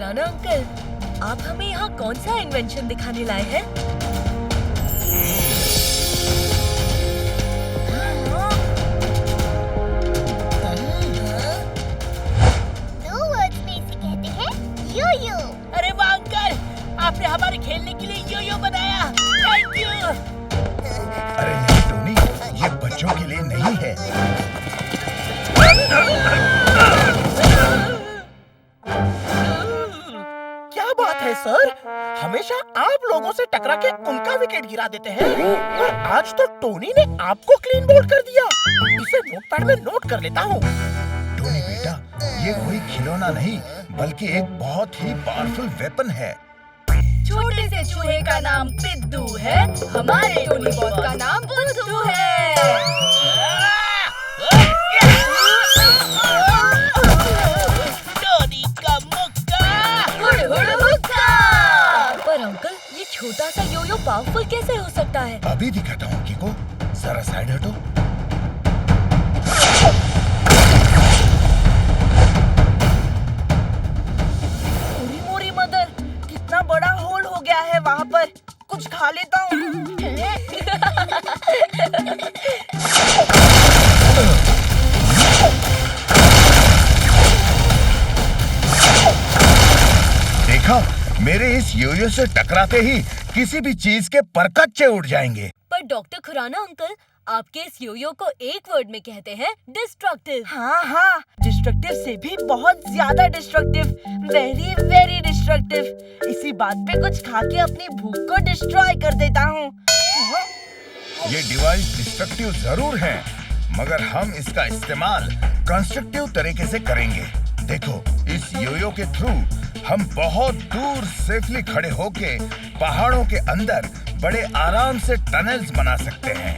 Khurana uncle, आप हमें यहाँ कौन सा इन्वेंशन दिखाने लाए हैं? दो वर्ड्स में इसे कहते हैं यो-यो। अरे वाह अंकल, आपने हमारे खेलने के लिए यो-यो बनाया। Thank you. अरे नहीं टोनी, ये बच्चों के लिए नहीं है। क्या बात है सर, हमेशा आप लोगों से टकरा के उनका विकेट गिरा देते हैं, और आज तो टोनी ने आपको क्लीन बोल्ड कर दिया। इसे नोटपैड में नोट कर लेता हूँ। टोनी बेटा, ये कोई खिलौना नहीं बल्कि एक बहुत ही पावरफुल वेपन है। छोटे से चूहे का नाम पिद्दू है, हमारे टोनी बॉस का नाम बुद्धू है। टोनी का मुक्का, हुड़ हुड़ हुक्का। पर अंकल, ये छोटा सा योयो पावरफुल कैसे हो सकता है? अभी दिखाता हूँ किको, जरा साइड हटो। पूरी मोरी मदर, कितना बड़ा होल हो गया है वहाँ पर। कुछ खा लेता हूँ। देखा, मेरे इस योयो से टकराते ही किसी भी चीज के परकच्चे उड़ जाएंगे। पर डॉक्टर खुराना अंकल, आपके इस योयो को एक वर्ड में कहते हैं डिस्ट्रक्टिव। हाँ हाँ, डिस्ट्रक्टिव से भी बहुत ज्यादा डिस्ट्रक्टिव, वेरी वेरी डिस्ट्रक्टिव। इसी बात पे कुछ खा के अपनी भूख को डिस्ट्रॉय कर देता हूँ। ये डिवाइस डिस्ट्रक्टिव जरूर है, मगर हम इसका इस्तेमाल कंस्ट्रक्टिव तरीके से करेंगे। देखो, इस योयो के थ्रू हम बहुत दूर सेफली खड़े होके पहाड़ों के अंदर बड़े आराम से टनल्स बना सकते हैं।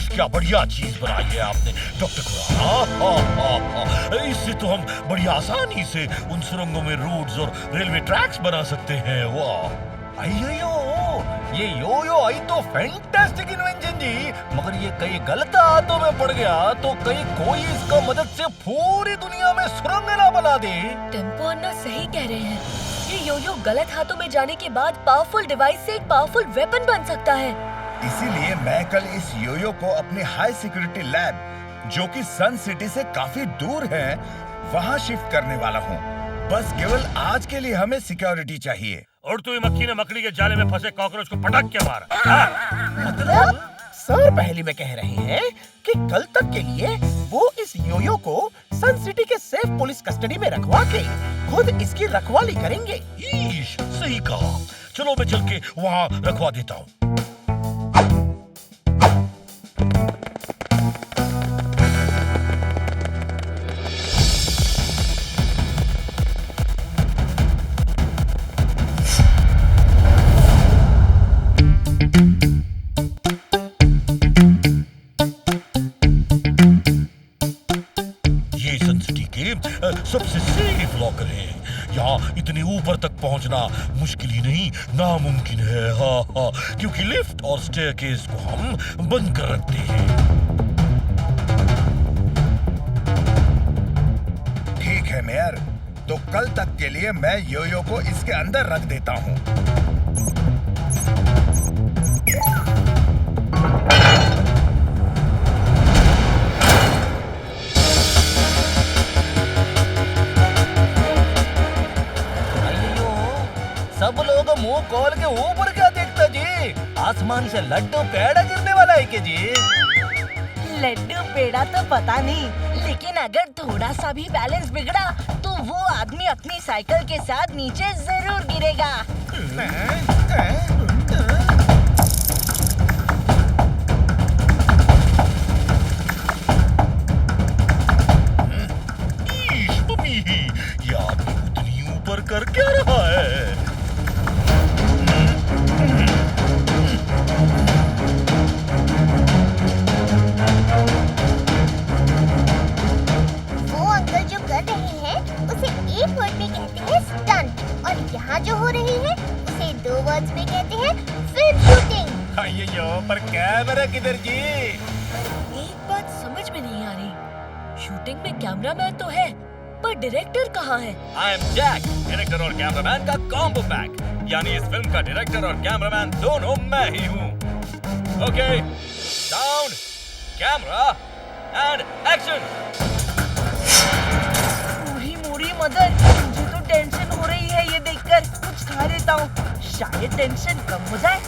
क्या बढ़िया चीज बनाई है आपने डॉक्टर खुराना। इससे तो हम बड़ी आसानी से उन सुरंगों में रोड्स और रेलवे ट्रैक्स बना सकते हैं। वाह, अयो ये यो आई तो फैंटास्टिक इन्वेंशन जी, मगर ये कई गलत हाथों में पड़ गया तो कहीं कोई इसका मदद से पूरी दुनिया में सुरंग ना बना दे। टेम्पो अन्ना सही कह रहे हैं, ये योयो गलत हाथों में जाने के बाद पावरफुल डिवाइस से एक पावरफुल वेपन बन सकता है। इसीलिए मैं कल इस योयो को अपने हाई सिक्योरिटी लैब, जो कि सन सिटी से काफी दूर है, वहाँ शिफ्ट करने वाला हूँ। बस केवल आज के लिए हमें सिक्योरिटी चाहिए। और तू मक्खी ने मकड़ी के जाले में फंसे कॉकरोच को पटक के मारा। मतलब सर पहली में कह रहे हैं कि कल तक के लिए वो इस योयो को सन सिटी के सेफ पुलिस कस्टडी में रखवा के खुद इसकी रखवाली करेंगे। सही कहा, चलो मैं चल के वहाँ रखवा देता हूँ। सबसे सेफ लॉकर है। यहाँ इतने ऊपर तक पहुँचना मुश्किल ही नहीं, नामुमकिन है। हाँ हाँ, क्योंकि लिफ्ट और स्टेयरकेस को हम बंद कर रखते हैं। ठीक है मेयर, तो कल तक के लिए मैं योयो को इसके अंदर रख देता हूँ। सब लोग मुंह खोल के ऊपर क्या देखता जी? आसमान से लड्डू पेड़ा गिरने वाला है क्या जी? लड्डू पेड़ा तो पता नहीं, लेकिन अगर थोड़ा सा भी बैलेंस बिगड़ा तो वो आदमी अपनी साइकिल के साथ नीचे जरूर गिरेगा। ये आदमी उतनी ऊपर कर क्या रहा है? वो अंकल जो कर रहे हैं उसे एक वर्ड में कहते हैं स्टंट, और यहाँ जो हो रही है उसे दो वर्ड्स में कहते हैं फिल्म शूटिंग। अयो, पर कैमरा किधर जी? एक बात समझ में नहीं आ रही, शूटिंग में कैमरामैन तो है पर डायरेक्टर कहाँ है? आई एम जैक, डायरेक्टर और कैमरामैन का कॉम्बो पैक। यानी इस फिल्म का डायरेक्टर और कैमरामैन दोनों मैं ही हूँ। Okay, sound, camera and action. बूढ़ी मूढ़ी मदर, मुझे तो टेंशन हो रही है ये देखकर। कुछ खा लेता हूँ, शायद टेंशन कम हो जाए।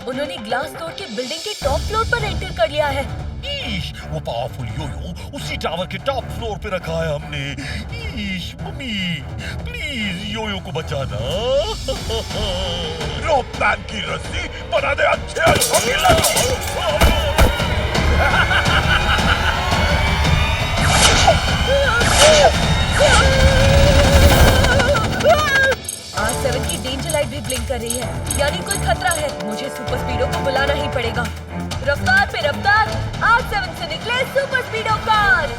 उन्होंने ग्लास तोड़ के बिल्डिंग के टॉप फ्लोर पर एंटर कर लिया है। ईश, वो पावरफुल योयो उसी टावर के टॉप फ्लोर पे रखा है हमने। ईश, मम्मी प्लीज योयो को बचाना। रोपमैन की रस्सी बना दे अच्छे की लस्सी। R7 की डेंजर लाइट भी ब्लिंक कर रही है, यानी कोई खतरा है। मुझे सुपर स्पीडो को बुलाना ही पड़ेगा। रफ्तार पे रफ्तार, R7 से निकले सुपर स्पीडो कार।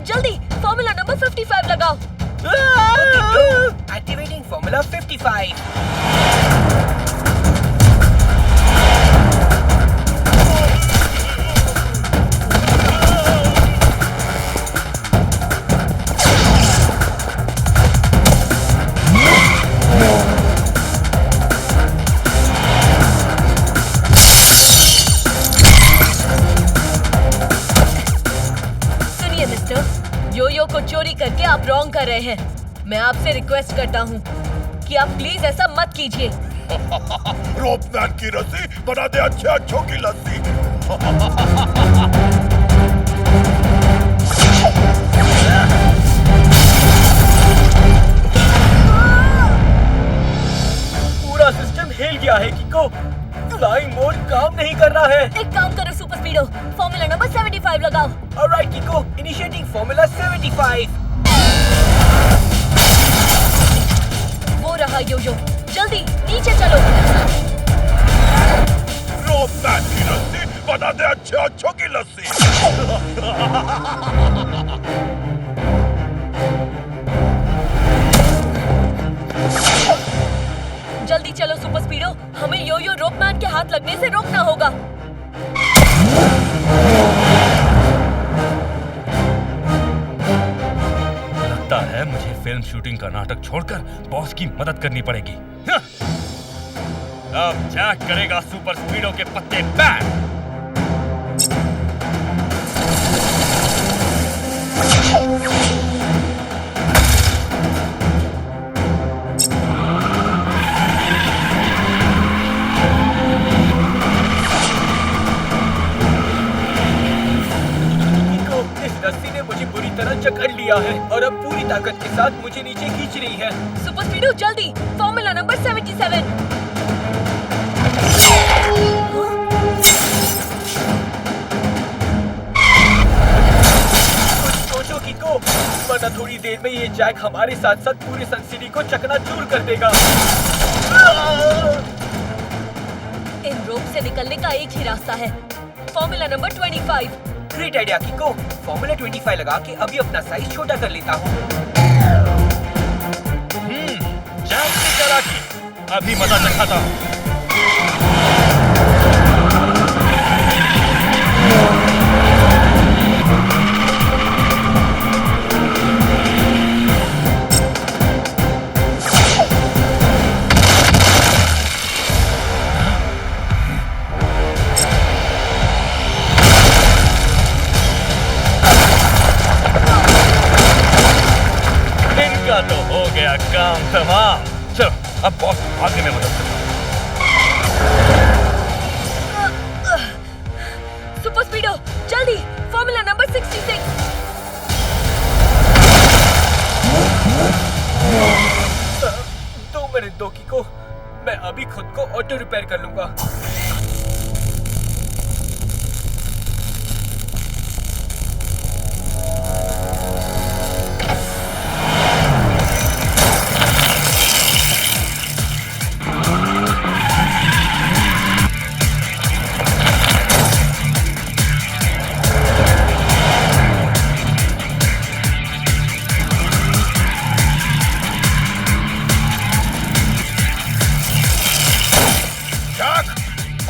जल्दी फॉर्मूला नंबर 55 लगाओ। Activating formula 55। योयो को चोरी करके आप रॉन्ग कर रहे हैं। मैं आपसे रिक्वेस्ट करता हूँ कि आप प्लीज ऐसा मत कीजिए। रोपमैन की रस्सी बना दे अच्छे अच्छों की लस्सी। पूरा सिस्टम हिल गया है किको। फ्लाइंग मोड काम नहीं कर रहा है। एक काम करो सुपर स्पीडो, फॉर्मूला नंबर 75 लगाओ। Alright किको, initiating formula 75। वो रहा योयो, जल्दी नीचे चलो। रोपमैन की रस्सी बना दे अच्छे अच्छों की लस्सी। जल्दी चलो सुपर स्पीडो, हमें योयो रोपमैन के हाथ लगने से रोकना होगा। लगता है मुझे फिल्म शूटिंग का नाटक छोड़कर बॉस की मदद करनी पड़ेगी। अब जैक करेगा सुपर स्पीडो के पत्ते बैन। रस्सी ने मुझे बुरी तरह जकड़ लिया है और अब पूरी ताकत के साथ मुझे नीचे खींच रही है। सुपर स्पीडो जल्दी फॉर्मूला नंबर 77। कुछ सोचो किको, वरना थोड़ी देर में ये जैक हमारे साथ साथ पूरे सन सिटी को चकनाचूर कर देगा। इन रोप से निकलने का एक ही रास्ता है, formula number 25। Great idea किको, formula 25 लगा के अभी अपना साइज छोटा कर लेता हूँ। जैक की चालाकी, अभी मजा चखाता हूँ। तमाम। चलो अब बॉस भागने में मदद करो। सुपर स्पीडो जल्दी, फॉर्मूला नंबर 66। दो मिनट दो कीको, मैं अभी खुद को ऑटो रिपेयर कर लूंगा।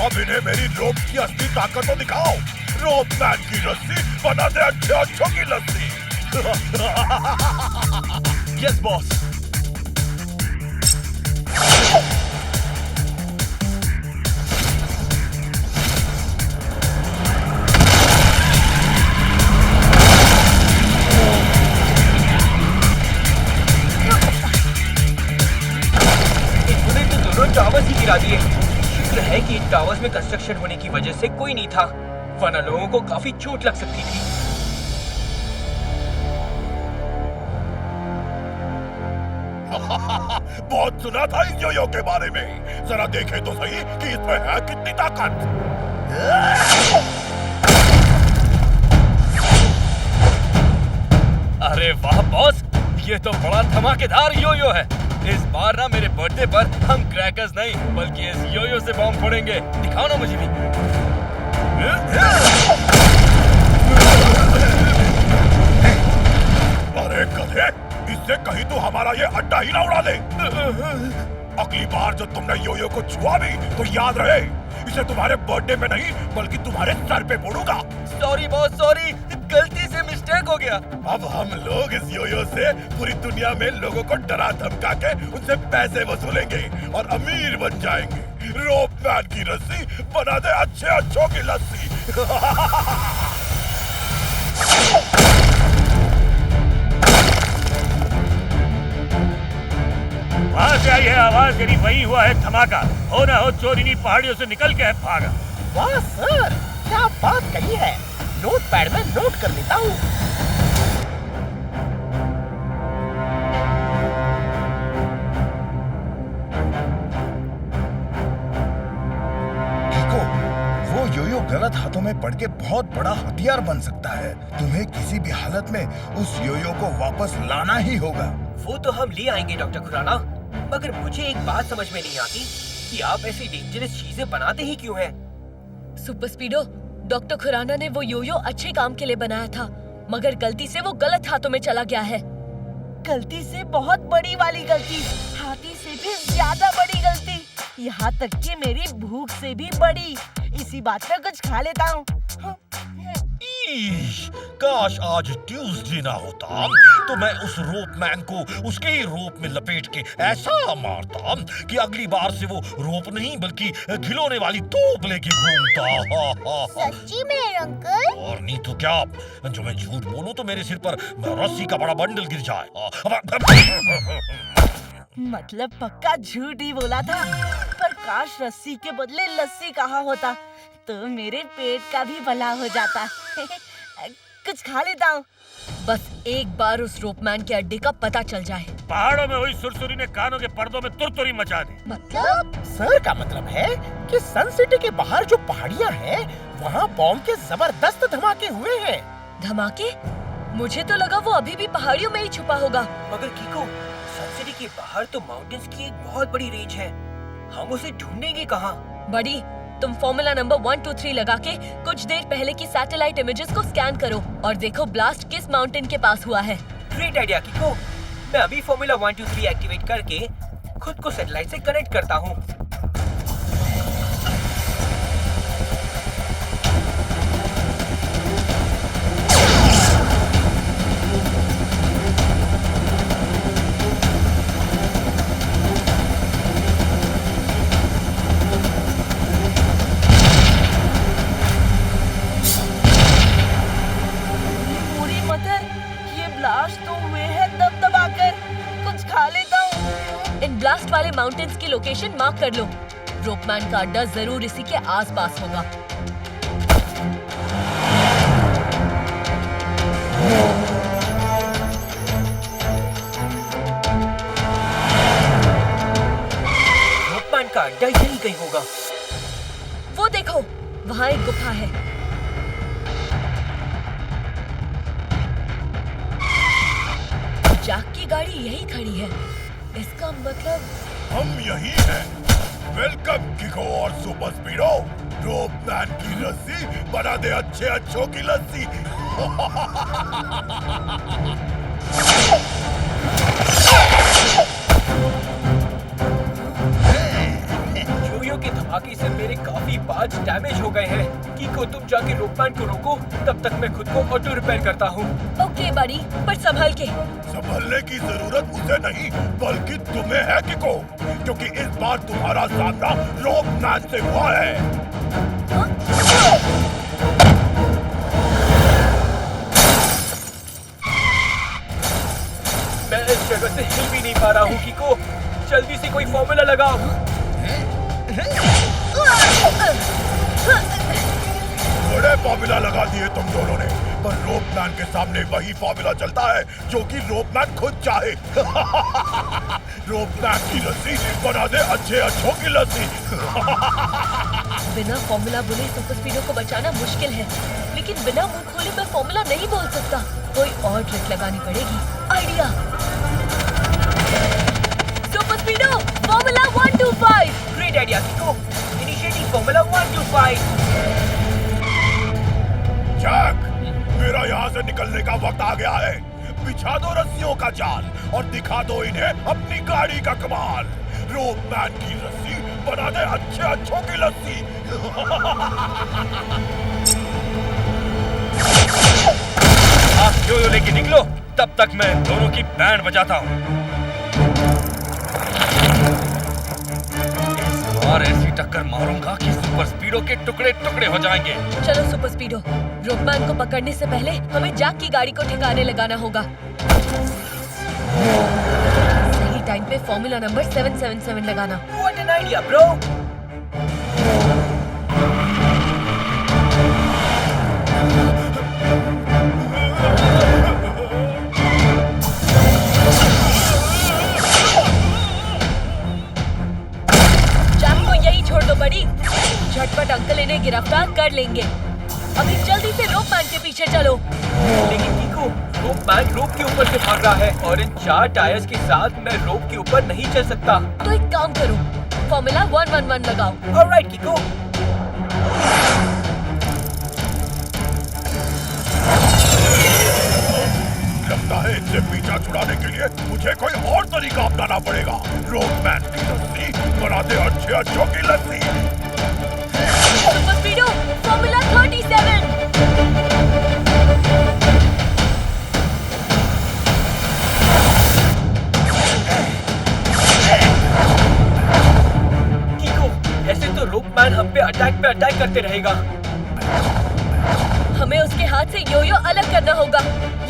अब इन्हें मेरी रोप की असली ताकत तो दिखाओ। रोप मैन की रस्सी बना दे अच्छे अच्छों की लस्सी। Yes boss. इन्होंने तो दोनों टावर्स ही गिरा दिए। शुक्र है कि इन टावर्स में कंस्ट्रक्शन होने की वजह से कोई नहीं था, वरना लोगों को काफी चोट लग सकती थी। बहुत सुना था इस योयो के बारे में। जरा देखें तो सही कि इसमें है कितनी ताकत। अरे वाह बॉस, ये तो बड़ा धमाकेदार योयो है। इस बार ना मेरे बर्थडे पर हम क्रैकर्स नहीं बल्कि इस योयो से बॉम्ब फोड़ेंगे। दिखाओ ना मुझे भी। अरे गधे, इससे कहीं तो हमारा ये अड्डा ही ना उड़ा दे। अगली बार जब तुमने योयो को छुआ भी तो याद रहे, इसे तुम्हारे बर्थडे पे नहीं बल्कि तुम्हारे सर पे फोड़ूंगा। सॉरी बॉस, सॉरी, गलती से मिस्टेक हो गया। अब हम लोग इस योयो से पूरी दुनिया में लोगों को डरा धमका के उनसे पैसे वसूलेंगे और अमीर बन जाएंगे। रोप मैन की रस्सी बना दे अच्छे अच्छों की लस्सी। वहाँ से आई है आवाज, यदि वही हुआ है धमाका। हो ना हो चोर इन्हीं पहाड़ियों से निकल के भागा। वाह सर, क्या बात कही है। नोट पैड में नोट कर लेता हूँ। कीको, वो योयो गलत हाथों में पड़ के बहुत बड़ा हथियार बन सकता है। तुम्हें किसी भी हालत में उस योयो को वापस लाना ही होगा। वो तो हम ले आएंगे डॉक्टर खुराना, मगर मुझे एक बात समझ में नहीं आती कि आप ऐसी डेंजरस चीजें बनाते ही क्यों हैं? सुपर स्पीडो, डॉक्टर खुराना ने वो योयो अच्छे काम के लिए बनाया था, मगर गलती से वो गलत हाथों में चला गया है। गलती से बहुत बड़ी वाली गलती, हाथी से भी ज्यादा बड़ी गलती, यहाँ तक कि मेरी भूख से भी बड़ी। इसी बात पे कुछ खा लेता हूँ। काश आज ट्यूसडे ना होता तो मैं उस रोप मैन को उसके ही रोप में लपेट के ऐसा मारता कि अगली बार से वो रोप नहीं बल्कि खिलौने वाली तोप लेके घूमता। सच्ची में अंकल? और नहीं तो क्या, जो मैं झूठ बोलूं तो मेरे सिर पर रस्सी का बड़ा बंडल गिर जाए। मतलब पक्का झूठ ही बोला था, पर काश रस्सी के बदले लस्सी कहा होता तो मेरे पेट का भी भला हो जाता। कुछ खा लेता हूँ। बस एक बार उस रोपमैन के अड्डे का पता चल जाए। पहाड़ों में हुई सुरसुरी ने कानों के पर्दों में तुरतुरी मचा दी। मतलब? सर का मतलब है कि सन सिटी के बाहर जो पहाड़ियाँ हैं, वहाँ बॉम्ब के जबरदस्त धमाके हुए हैं। धमाके? मुझे तो लगा वो अभी भी पहाड़ियों में ही छुपा होगा। मगर कीको, सन सिटी के बाहर तो माउंटेन्स की एक बहुत बड़ी रेंज है, हम उसे ढूंढेंगे कहाँ? बड़ी, तुम फॉर्मूला नंबर 1, 2, 3 लगा के कुछ देर पहले की सैटेलाइट इमेजेस को स्कैन करो और देखो ब्लास्ट किस माउंटेन के पास हुआ है। ग्रेट आइडिया कीको, मैं अभी फॉर्मूला 1, 2, 3 एक्टिवेट करके खुद को सैटेलाइट से कनेक्ट करता हूँ। पूरी मदर, ये ब्लास्ट तो हुए हैं दबदबाकर। कुछ खा लेता हूँ। माउंटेन्स की लोकेशन मार्क कर लो। रोपमैन का अड्डा जरूर इसी के आसपास होगा। रोपमैन का अड्डा यहीं कहीं होगा। वो देखो, वहाँ एक गुफा है। जैक की गाड़ी यही खड़ी है। इसका मतलब हम यही हैं। वेलकम किको और सुपर स्पीडो। रोपमैन की लस्सी बना दे अच्छे अच्छों की लस्सी। योयो के धमाके से मेरे काफी पार्ट्स डैमेज हो गए हैं। कीको तुम जाके रोपमैन को रोको, तब तक मैं खुद को ऑटो रिपेयर करता हूँ। ओके बड़ी, पर संभल के। संभलने की जरूरत उसे नहीं बल्कि तुम्हें है किको, क्योंकि इस बार तुम्हारा सामना रोपमैन से हुआ है। मैं इस जगह से हिल भी नहीं पा रहा हूँ कीको। जल्दी से कोई फॉर्मूला लगाओ। बड़े फॉर्मूला लगा दिए तुम दोनों ने, पर रोपमैन के सामने वही फॉर्मूला चलता है जो कि रोपमैन खुद चाहे। रोपमैन की लस्सी बना दे अच्छे अच्छों की लस्सी। बिना फॉर्मूला बोले सुपर स्पीडो को बचाना मुश्किल है, लेकिन बिना मुंह खोले मैं फॉर्मूला नहीं बोल सकता। कोई और ट्रिक लगानी पड़ेगी। Idea. Super speedo, formula 125। Great idea कीको। Initiating formula 125। जैक, मेरा यहाँ से निकलने का वक्त आ गया है। बिछा दो रस्सियों का जाल और दिखा दो इन्हें अपनी गाड़ी का कमाल। रोपमैन की रस्सी बना दे अच्छे अच्छों की लस्सी। आप योयो लेके निकलो, तब तक मैं दोनों की बैंड बजाता हूँ। इस बार ऐसी टक्कर मारूंगा कि सुपर स्पीडो के टुकड़े टुकड़े हो जाएंगे। चलो सुपर स्पीडो, रोपमैन को पकड़ने से पहले हमें जैक की गाड़ी को ठिकाने लगाना होगा। सही टाइम पे फॉर्मूला नंबर 777 लगाना। What an idea, bro! Jack को यही छोड़ दो बड़ी, झटपट अंकल इन्हें गिरफ्तार कर लेंगे। अभी जल्दी से रोपमैन के पीछे चलो। लेकिन कीको, रोपमैन रोप के ऊपर से भाग रहा है और इन 4 टायर्स के साथ मैं रोप के ऊपर नहीं चल सकता। तो एक काम करो, फॉर्मूला 111 लगाओ। ऑलराइट कीको। लगता है इनसे पीछा छुड़ाने के लिए मुझे कोई और तरीका अपनाना पड़ेगा। रोपमैन की लस्सी बना दे अच्छे अच्छों की लस्सी। Super speedo, formula 37। कीको, ऐसे तो रोपमैन हम पे अटैक करते रहेगा। हमें उसके हाथ से योयो अलग करना होगा।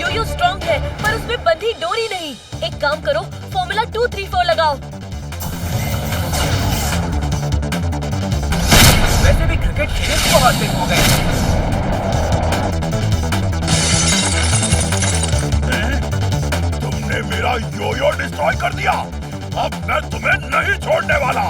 योयो स्ट्रॉन्ग है, पर उसमें बंधी डोरी नहीं। एक काम करो, फॉर्मूला 234 लगाओ। वैसे भी क्रिकेट खेलने बहुत दिन हो गए। तुमने मेरा योयो डिस्ट्रॉय कर दिया। अब मैं तुम्हें नहीं छोड़ने वाला।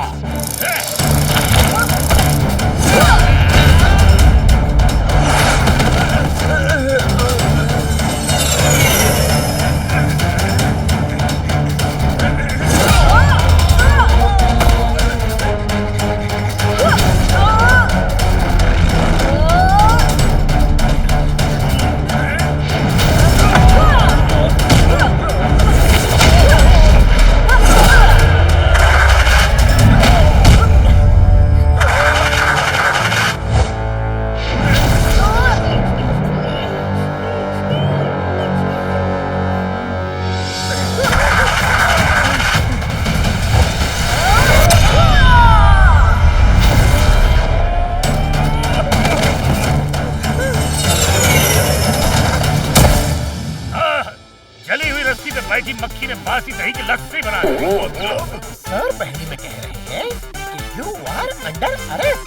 बैठी मक्खी ने बासी दही की लस्सी बना दी। मतलब सर पहले में कह रहे हैं कि यू आर अंडर अरेस्ट।